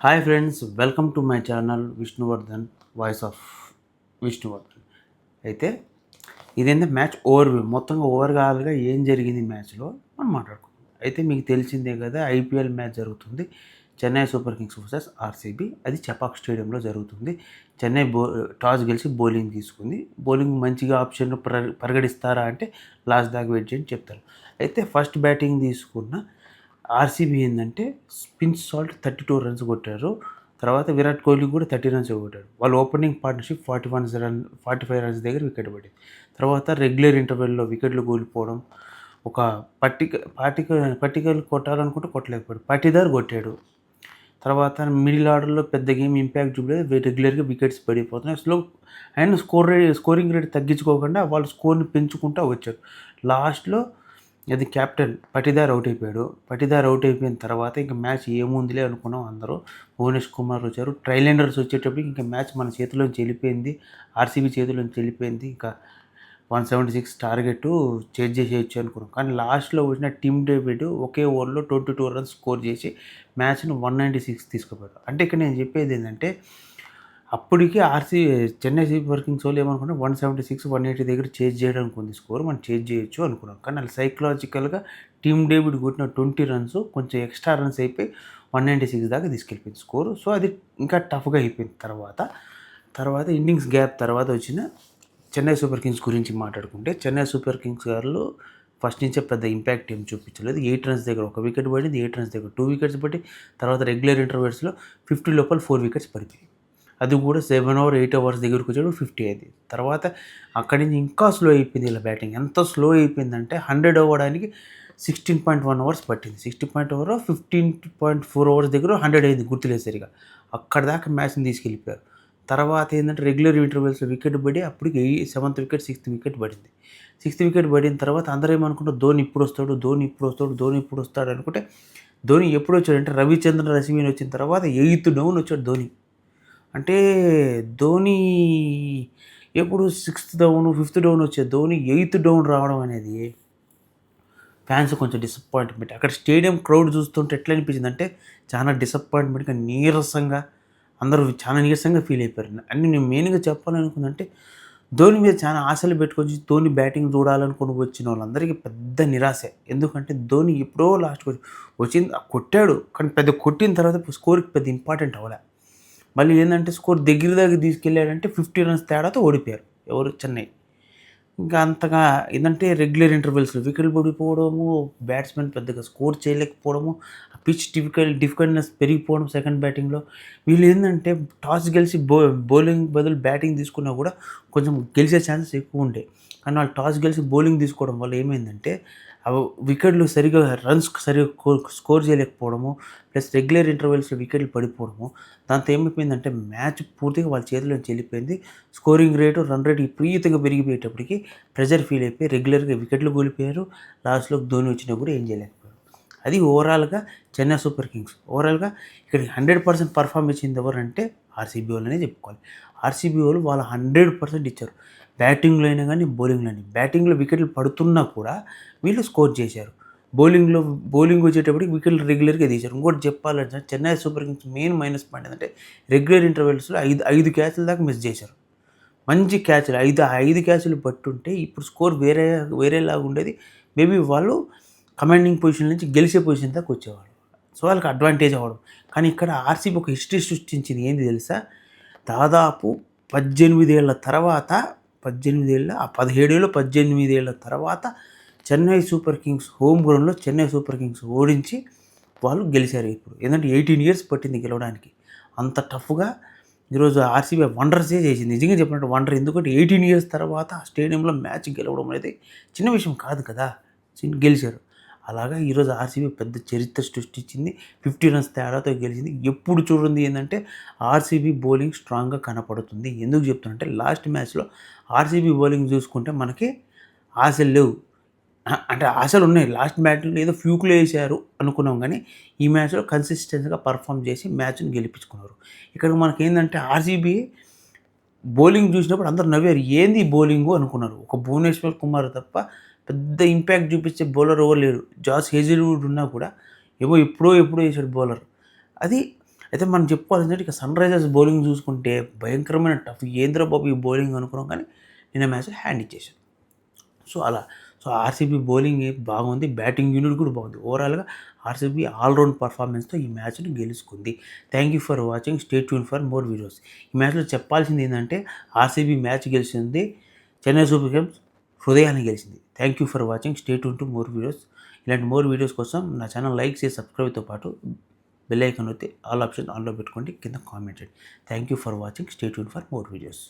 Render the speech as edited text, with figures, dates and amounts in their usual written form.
Hi friends, welcome to my channel Vishnuvardhan, voice of Vishnuvardhan. అయితే ఇదేంటే match overview, మొత్తంగా ఓవర్గాల్గా ఏం జరిగింది మ్యాచ్లో మనం మాట్లాడుకుందాం. అయితే మీకు తెలిసిందే కదా, ఐపీఎల్ మ్యాచ్ జరుగుతుంది. Chennai super Kings versus RCB. అది చపాక్ స్టేడియంలో జరుగుతుంది. చెన్నై టాస్ గెలిచి బౌలింగ్ తీసుకుంది. బౌలింగ్ మంచిగా ఆప్షన్ పరిగణిస్తారా అంటే లాస్ట్ దాకా వెయిట్ చేయండి చెప్తారు. అయితే ఫస్ట్ బ్యాటింగ్ తీసుకున్న ఆర్సీబీ ఏంటంటే స్పిన్ సాల్ట్ 32 రన్స్ కొట్టారు. తర్వాత విరాట్ కోహ్లీ కూడా 30 రన్స్ కొట్టాడు. వాళ్ళ ఓపెనింగ్ పార్ట్నర్షిప్ 45 రన్స్ దగ్గర వికెట్ పడింది. తర్వాత రెగ్యులర్ ఇంటర్వెల్లో వికెట్లు కోల్పోవడం, ఒక పట్టికలు కొట్టాలనుకుంటే కొట్టలేకపోయాడు. పట్టిదారు కొట్టాడు. తర్వాత మిడిల్ ఆర్డర్లో పెద్ద గేమ్ ఇంపాక్ట్ చూపలేదు. రెగ్యులర్గా వికెట్స్ పడిపోతున్నాయి. అండ్ స్కోరింగ్ రేట్ తగ్గించుకోకుండా వాళ్ళు స్కోర్ని పెంచుకుంటూ వచ్చారు. లాస్ట్లో అది కెప్టెన్ పటిదార్ అవుట్ అయిపోయిన తర్వాత ఇంకా మ్యాచ్ ఏముందిలే అనుకున్నాం అందరూ. భువనేష్ కుమార్ వచ్చారు. ట్రైలెండర్స్ వచ్చేటప్పటికి ఇంకా మ్యాచ్ మన చేతిలోంచి వెళ్ళిపోయింది. ఆర్సీబీ చేతిలోంచి వెళ్ళిపోయింది. ఇంకా 176 టార్గెట్ చేజ్ చేసేయచ్చు అనుకున్నాం. కానీ లాస్ట్లో వచ్చిన టీమ్ డేవిడ్ ఒకే ఓవర్లో 22 రన్స్ స్కోర్ చేసి మ్యాచ్ని 196 తీసుకుపోయారు. అంటే ఇక్కడ నేను చెప్పేది ఏంటంటే, అప్పటికి చెన్నై సూపర్ కింగ్స్ వాళ్ళు ఏమనుకున్నా 176, 180 దగ్గర చేజ్ చేయడానికి ఉంది స్కోర్, మనం చేజ్ చేయొచ్చు అనుకున్నాం. కానీ వాళ్ళు సైకలాజికల్గా టీమ్ డేవిడ్ కొట్టిన 20 రన్స్ కొంచెం ఎక్స్ట్రా రన్స్ అయిపోయి 196 దాకా తీసుకెళ్ళిపోయింది స్కోరు. సో అది ఇంకా టఫ్గా అయిపోయింది. తర్వాత ఇన్నింగ్స్ గ్యాప్ తర్వాత వచ్చిన చెన్నై సూపర్ కింగ్స్ గురించి మాట్లాడుకుంటే, చెన్నై సూపర్ కింగ్స్ గారు ఫస్ట్ నుంచే పెద్ద ఇంపాక్ట్ ఏం చూపించలేదు. 8 రన్స్ దగ్గర ఒక వికెట్ పడింది, 8 రన్స్ దగ్గర 2 వికెట్స్ పడి, తర్వాత రెగ్యులర్ ఇంటర్వెల్స్లో 50 లోపల 4 వికెట్స్ పడిపోయి, అది కూడా 7 or 8 అవర్స్ దగ్గరకు వచ్చాడు 50 అయింది. తర్వాత అక్కడి నుంచి ఇంకా స్లో అయిపోయింది ఇలా బ్యాటింగ్. ఎంత స్లో అయిపోయిందంటే 100 అవ్వడానికి 16.1 అవర్స్ పట్టింది. 15.4 అవర్స్ దగ్గర 100 అయింది, గుర్తులేదు సరిగా. అక్కడ దాకా మ్యాచ్ని తీసుకెళ్ళిపోయారు. తర్వాత ఏంటంటే రెగ్యులర్ ఇంటర్వెల్స్లో వికెట్ పడి అప్పటికి 7th వికెట్ 6th వికెట్ పడింది. 6th వికెట్ పడిన తర్వాత అందరూ ఏమనుకుంటారు, ధోని ఇప్పుడు వస్తాడు అనుకుంటే, ధోని ఎప్పుడు వచ్చాడంటే రవిచంద్రన్ అశ్విన్ వచ్చిన తర్వాత 8th డౌన్ వచ్చాడు ధోని. అంటే ధోని ఎప్పుడు 6th డౌన్ 5th డౌన్ వచ్చే ధోని 8th డౌన్ రావడం అనేది ఫ్యాన్స్ కొంచెం డిసప్పాయింట్మెంట్. అక్కడ స్టేడియం క్రౌడ్ చూస్తుంటే ఎట్లా అనిపించింది అంటే, చాలా డిసప్పాయింట్మెంట్గా, నీరసంగా, అందరూ చాలా నీరసంగా ఫీల్ అయిపోయారు. అన్ని నేను మెయిన్గా చెప్పాలనుకుందంటే, ధోని మీద చాలా ఆశలు పెట్టుకొని ధోని బ్యాటింగ్ చూడాలనుకుని వచ్చిన వాళ్ళందరికీ పెద్ద నిరాశే. ఎందుకంటే ధోని ఎప్పుడో లాస్ట్కి వచ్చింది, కొట్టాడు. కానీ పెద్ద కొట్టిన తర్వాత స్కోర్కి పెద్ద ఇంపార్టెంట్ అవ్వలే. మళ్ళీ ఏంటంటే స్కోర్ దగ్గర దగ్గర తీసుకెళ్ళాడంటే 50 రన్స్ తేడాతో ఓడిపోయారు ఎవరు, చెన్నై. ఇంకా అంతగా ఏంటంటే రెగ్యులర్ ఇంటర్వెల్స్లో వికెట్లు పడిపోవడము, బ్యాట్స్మెన్ పెద్దగా స్కోర్ చేయలేకపోవడము, ఆ పిచ్ డిఫికల్ట్నెస్ పెరిగిపోవడం సెకండ్ బ్యాటింగ్లో. వీళ్ళు ఏంటంటే టాస్ గెలిచి బౌలింగ్ బదులు బ్యాటింగ్ తీసుకున్నా కూడా కొంచెం గెలిచే ఛాన్సెస్ ఎక్కువ ఉంటాయి. కానీ వాళ్ళు టాస్ గెలిచి బౌలింగ్ తీసుకోవడం వల్ల ఏమైందంటే వికెట్లు సరిగా స్కోర్ చేయలేకపోవడము, ప్లస్ రెగ్యులర్ ఇంటర్వెల్స్లో వికెట్లు పడిపోవడము. దాంతో ఏమైపోయిందంటే మ్యాచ్ పూర్తిగా వాళ్ళ చేతిలోంచి వెళ్ళిపోయింది. స్కోరింగ్ రేటు, రన్ రేటు విపరీతంగా పెరిగిపోయేటప్పటికి ప్రెజర్ ఫీల్ అయిపోయి రెగ్యులర్గా వికెట్లు కోల్పోయారు. లాస్ట్లో ధోని వచ్చినా కూడా ఏం చేయలేకపోయారు. అది ఓవరాల్గా చెన్నై సూపర్ కింగ్స్. ఓవరాల్గా ఇక్కడ 100% పర్ఫార్మ్ ఇచ్చింది ఎవరంటే ఆర్సీబీ వాళ్ళనే చెప్పుకోవాలి. ఆర్సీబీ వాళ్ళు 100% ఇచ్చారు. బ్యాటింగ్లో అయినా కానీ బౌలింగ్లో అయినా. బ్యాటింగ్లో వికెట్లు పడుతున్నా కూడా వీళ్ళు స్కోర్ చేశారు. బౌలింగ్ వచ్చేటప్పటికి వికెట్లు రెగ్యులర్గా తీశారు. ఇంకోటి చెప్పాలంటే Chennai super Kings main minus point ఏంటంటే రెగ్యులర్ ఇంటర్వెల్స్లో 5 క్యాచ్ల దాకా మిస్ చేశారు. మంచి క్యాచ్లు 5 క్యాచ్లు పట్టుంటే ఇప్పుడు స్కోర్ వేరేలాగా ఉండేది. మేబీ వాళ్ళు కమాండింగ్ పొజిషన్ నుంచి గెలిచే పొజిషన్ దాకా వచ్చేవాళ్ళు. సో వాళ్ళకి అడ్వాంటేజ్ అవ్వడం. కానీ ఇక్కడ ఆర్సీబీ ఒక హిస్టరీ సృష్టించింది. ఏంది తెలుసా? దాదాపు 18 ఏళ్ల తర్వాత, 17 ఏళ్ల తర్వాత చెన్నై సూపర్ కింగ్స్ హోమ్ గ్రౌండ్లో చెన్నై సూపర్ కింగ్స్ ఓడించి వాళ్ళు గెలిచారు. ఇప్పుడు ఏంటంటే 18 years పట్టింది గెలవడానికి. అంత టఫ్గా ఈరోజు ఆర్సీబీ వండర్సే చేసింది. నిజంగా చెప్పినట్టు వండర్. ఎందుకంటే 18 years తర్వాత ఆ స్టేడియంలో మ్యాచ్ గెలవడం అనేది చిన్న విషయం కాదు కదా. గెలిచారు. అలాగా ఈరోజు ఆర్సీబీ పెద్ద చరిత్ర సృష్టించింది. 50 రన్స్ తేడాతో గెలిచింది. ఎప్పుడు చూడండి ఏంటంటే ఆర్సీబీ బౌలింగ్ స్ట్రాంగ్గా కనపడుతుంది. ఎందుకు చెప్తానంటే లాస్ట్ మ్యాచ్లో ఆర్సీబీ బౌలింగ్ చూసుకుంటే మనకి ఆశలు లేవు. అంటే ఆశలు ఉన్నాయి. లాస్ట్ మ్యాచ్లో ఏదో ఫ్యూక్లో వేసారు అనుకున్నాం, కానీ ఈ మ్యాచ్లో కన్సిస్టెన్సీగా పర్ఫామ్ చేసి మ్యాచ్ని గెలిపించుకున్నారు. ఇక్కడ మనకి ఏంటంటే ఆర్సీబీ బౌలింగ్ చూసినప్పుడు అందరూ నవ్వారు. ఏంది బౌలింగు అనుకున్నారు. ఒక భువనేశ్వర్ కుమార్ తప్ప పెద్ద ఇంపాక్ట్ చూపించే బౌలర్ ఎవరు లేరు. జాస్ హేజిల్వుడ్ ఉన్నా కూడా ఎప్పుడో వేసాడు బౌలర్. అది అయితే మనం చెప్పుకోవాల్సిందంటే ఇక సన్ రైజర్స్ బౌలింగ్ చూసుకుంటే భయంకరమైన టఫ్ ఏందిరా బాబు ఈ బౌలింగ్ అనుకున్నాం కానీ నిన్న మ్యాచ్‌లో హ్యాండ్ ఇచ్చేసారు. సో, అలా. సో, ఆర్‌సీబీ బౌలింగ్ బాగుంది. బ్యాటింగ్ యూనిట్ కూడా బాగుంది. ఓవరాల్‌గా ఆర్‌సీబీ ఆల్ రౌండ్ పర్ఫార్మెన్స్‌తో ఈ మ్యాచ్‌ని గెలుచుకుంది. Thank you for watching. Stay tune for more videos. ఈ మ్యాచ్‌లో చెప్పాల్సింది ఏందంటే ఆర్‌సీబీ మ్యాచ్ గెలిచింది. చెన్నై సూపర్ కింగ్స్ హృదయాన్ని గెలిచింది. Thank you for watching. Stay tune to more videos. ఇలాంటి మోర్ వీడియోస్ కోసం నా ఛానల్ లైక్ చేసి సబ్స్క్రైబ్‌తో పాటు బెల్ ఐకాన్ నొత్తి ఆల్ ఆప్షన్ ఆన్‌లో పెట్టుకోండి. కింద కామెంట్ చేయండి. Thank you for watching. Stay tune for more videos.